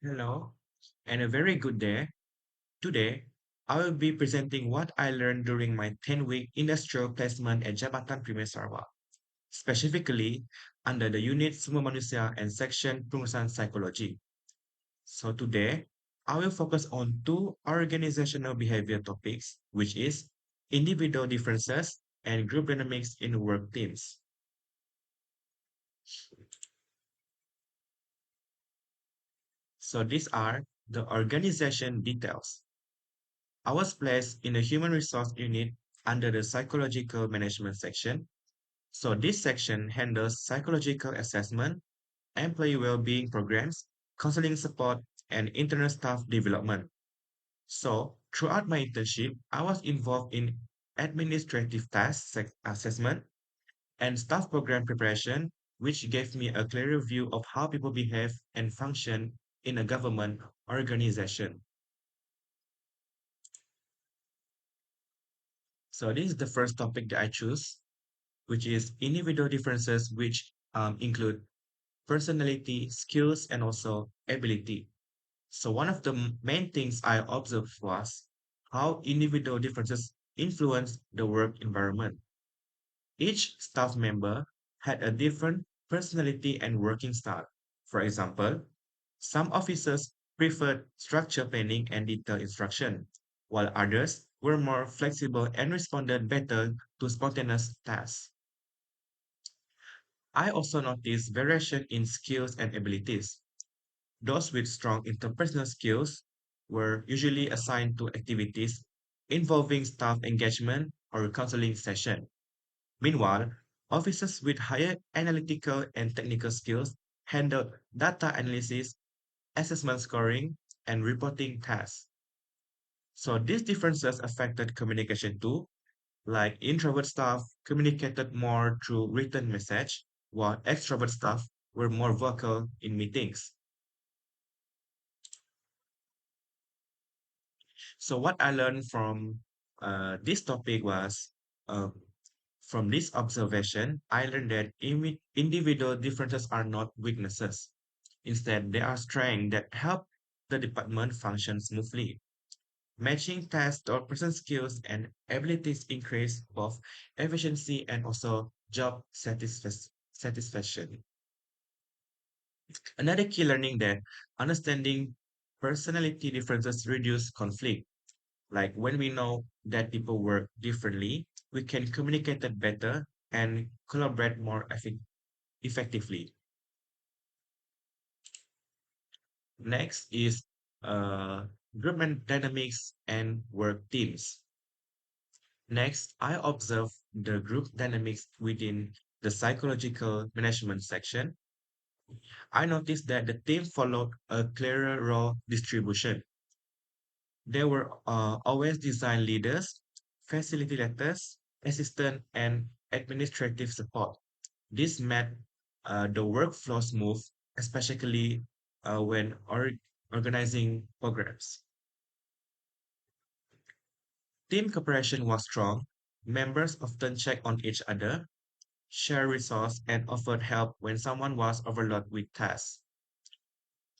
Hello, and a very good day. Today, I will be presenting what I learned during my 10-week industrial placement at Jabatan Primer Sarawak, specifically under the unit Sumber Manusia and section Pengurusan Psychology. So today, I will focus on two organizational behavior topics, which is individual differences and group dynamics in work teams. So these are the organization details. I was placed in the human resource unit under the psychological management section. So this section handles psychological assessment, employee well-being programs, counseling support, and internal staff development. So throughout my internship, I was involved in administrative tasks assessment and staff program preparation, which gave me a clearer view of how people behave and function in a government organization. So this is the first topic that I choose, which is individual differences, which include personality, skills, and also ability. So one of the main things I observed was how individual differences influence the work environment. Each staff member had a different personality and working style. For example, some officers preferred structured planning and detailed instruction, while others were more flexible and responded better to spontaneous tasks. I also noticed variation in skills and abilities. Those with strong interpersonal skills were usually assigned to activities involving staff engagement or counseling session. Meanwhile, officers with higher analytical and technical skills handled data analysis, assessment scoring, and reporting tasks. So these differences affected communication too, like introvert staff communicated more through written message, while extrovert staff were more vocal in meetings. So what I learned from this topic was uh, from this observation, I learned that individual differences are not weaknesses. Instead, they are strengths that help the department function smoothly. Matching tasks or person skills and abilities increase both efficiency and also job satisfaction. Another key learning that understanding personality differences reduce conflict. Like when we know that people work differently, we can communicate it better and collaborate more effectively. Next is uh, group dynamics and work teams. Next, I observe the group dynamics within the psychological management section. I noticed that the team followed a clearer role distribution. There were always design leaders, facilitators, assistant, and administrative support. This made the workflow smooth, especially when organizing programs. Team cooperation was strong. Members often checked on each other, shared resources, and offered help when someone was overloaded with tasks.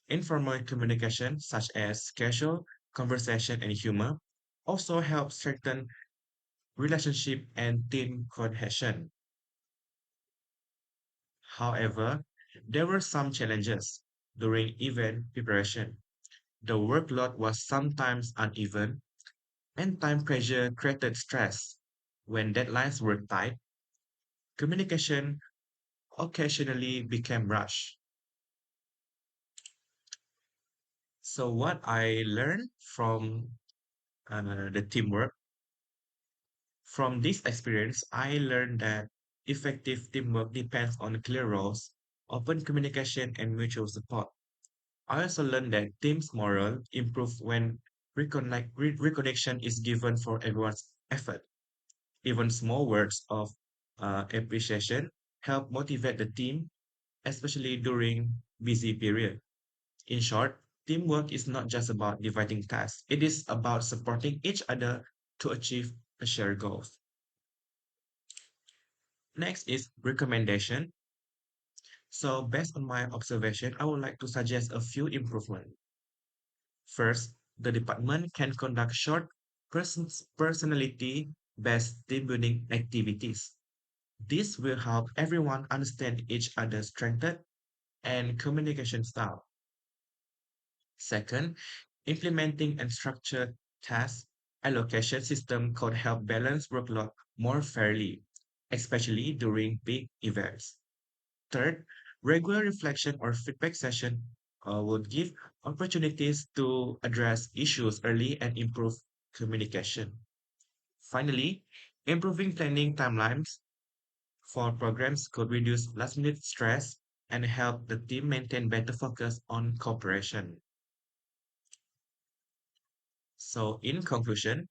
Informal communication, such as casual conversation and humor, also help strengthen relationship and team cohesion. However, there were some challenges during event preparation. The workload was sometimes uneven, and time pressure created stress. When deadlines were tight, communication occasionally became rushed. So, what I learned from the teamwork, from this experience, I learned that effective teamwork depends on clear roles, open communication, and mutual support. I also learned that team's morale improves when reconnection is given for everyone's effort. Even small words of appreciation help motivate the team, especially during busy period. In short, teamwork is not just about dividing tasks. It is about supporting each other to achieve a shared goal. Next is recommendation. So based on my observation, I would like to suggest a few improvements. First, the department can conduct short personality-based team building activities. This will help everyone understand each other's strengths and communication style. Second, implementing and structured task allocation system could help balance workload more fairly, especially during big events. Third, regular reflection or feedback session would give opportunities to address issues early and improve communication. Finally, improving planning timelines for programs could reduce last-minute stress and help the team maintain better focus on cooperation. So, in conclusion,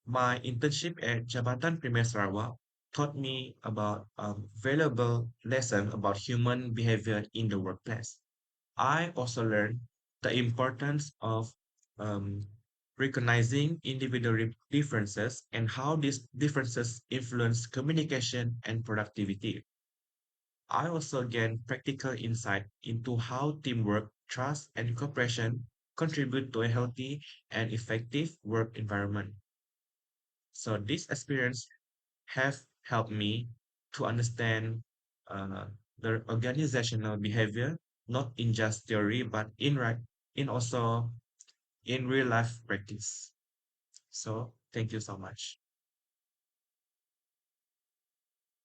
my internship at Jabatan Premier Sarawak taught me about a valuable lesson about human behavior in the workplace. I also learned the importance of um, recognizing individual differences and how these differences influence communication and productivity. I also gained practical insight into how teamwork, trust, and cooperation contribute to a healthy and effective work environment. So this experience have helped me to understand uh, the organizational behavior, not in just theory, but in also in real life practice. So thank you so much.